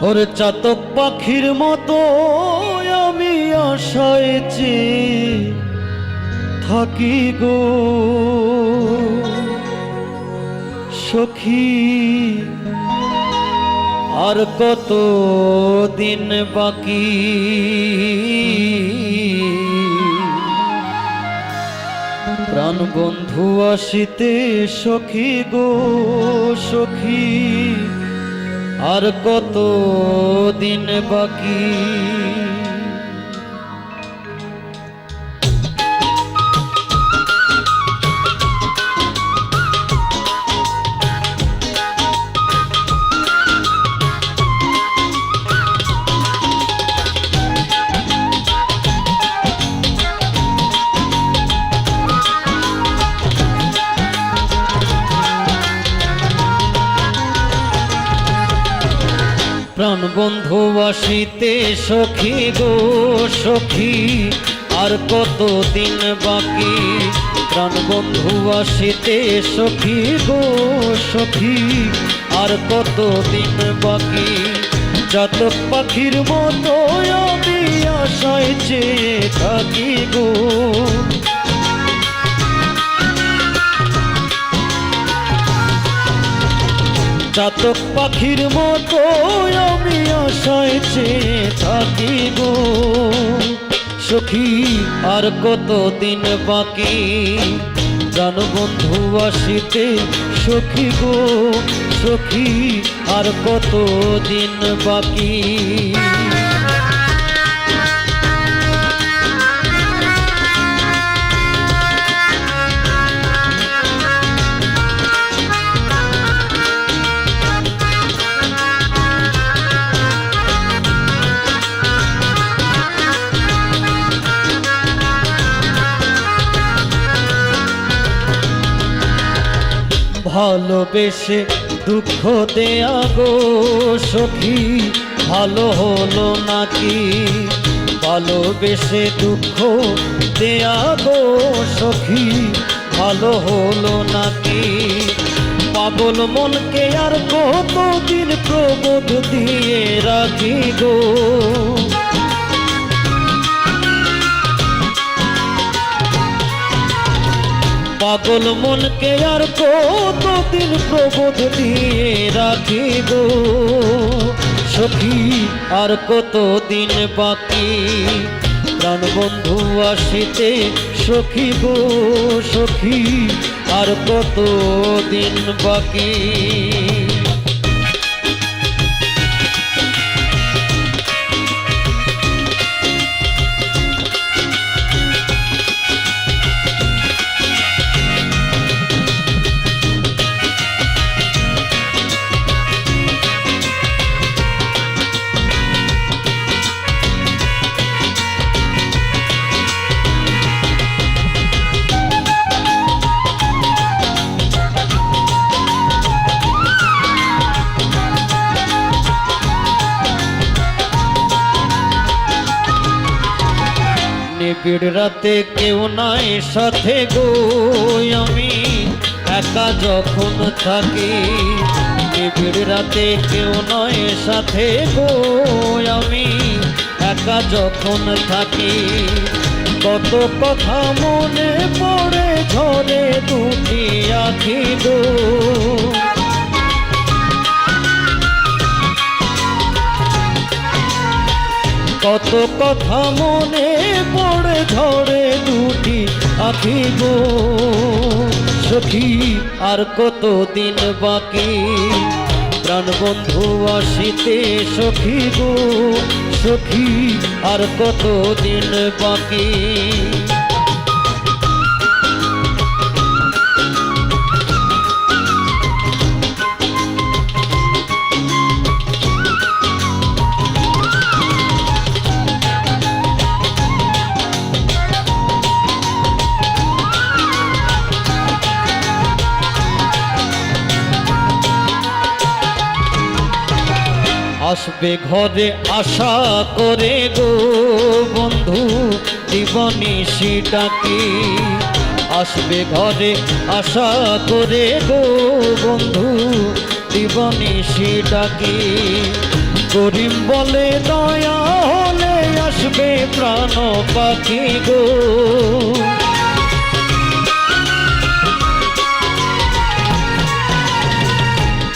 ওরে চাতক পাখির মতো আমি আশায় চেয়ে থাকি গো সখী, আর কত দিন বাকি। প্রাণ বন্ধু আসিতে সখী গো সখী, আর কত দিন বাকি। প্রাণ বন্ধু আসিতে সখী গো সখী, আর কত দিন বাকি। প্রাণ বন্ধু আসিতে সখী গো সখী, আর কত দিন বাকি। চাতক পাখির মতো আমি আশায় চেয়ে থাকি গো, চাতক পাখির মতো আমি আশায় চেয়ে থাকি গো সখী, আর কত দিন বাকি। প্রাণ বন্ধু আসিতে সখী গো সখী, আর কত দিন বাকি। ভালোবেসে দুঃখ দেয়া গো সখী, ভালো হলো নাকি। ভালোবেসে দুঃখ দেয়া গো সখী, ভালো হলো নাকি। পাগল মনকে আর কতদিন প্রবোধ দিয়ে রাখি গো, পাগল মনকে আর কতদিন প্রবোধ দিয়ে রাখি গো সখী, আর কত দিন বাকি। প্রাণ বন্ধু আসিতে সখী গো সখী, আর কত দিন বাকি। নিবিড় রাতে কেউ নাই সাথে গো, আমি একা যখন থাকি। নিবিড় রাতে কেউ নয় সাথে গো, আমি একা যখন থাকি। কত কথা মনে পড়ে ঝরে দুটি আখি গো, কত কথা মনে পড়ে ঝরে দুটি আখি গো সখী, আর কত দিন বাকি। প্রাণ বন্ধু আসিতে সখী গো সখী, আর কত দিন বাকি। আসবে ঘরে আশা করে গো বন্ধু, দিবানিশি ডাকি। আসবে ঘরে আশা করে গো বন্ধু, দিবানিশি ডাকি। করিম বলে দয়া হলে আসবে প্রাণ পাখি গো।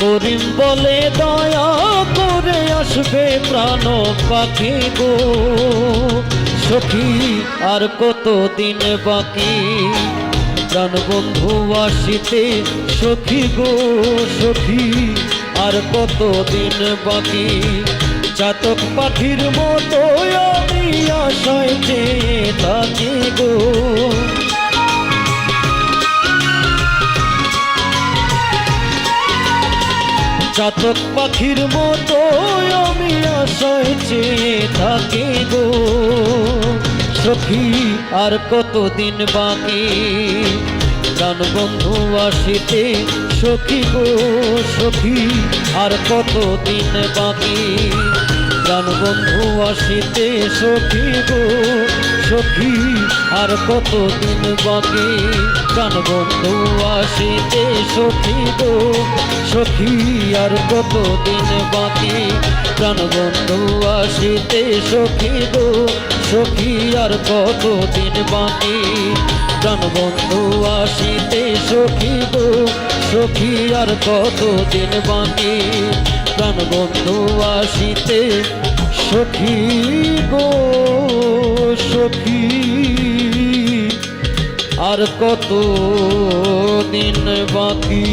করিম বলে দয়া করে আসবে প্রাণ পাখি গো। সখী আর কতদিন বাকি প্রাণ বন্ধু আসিতে সখী গো। সখী আর কতদিন বাকি চাতক পাখির মতো আমি আশায় চেয়ে থাকি গো। চাতক পাখির মতো আমি আশায় চেয়ে থাকি গো। সখী আর কতদিন বাকি প্রাণ বন্ধু আসিতে সখী গো। সখী আর কতদিন বাকি প্রাণ বন্ধু আসিতে সখী গো। সখী আর কতদিন বাকি প্রাণ বন্ধু আসিতে সখী গো। সখী আর কতদিন বাকি প্রাণ বন্ধু আসিতে সখী গো। সখী আর কতদিন বাকি প্রাণ বন্ধু আসিতে সখী গো। সখী আর কতদিন বাকি প্রাণ বন্ধু আসিতে সখী গো। সখী আর কত দিন বাকি।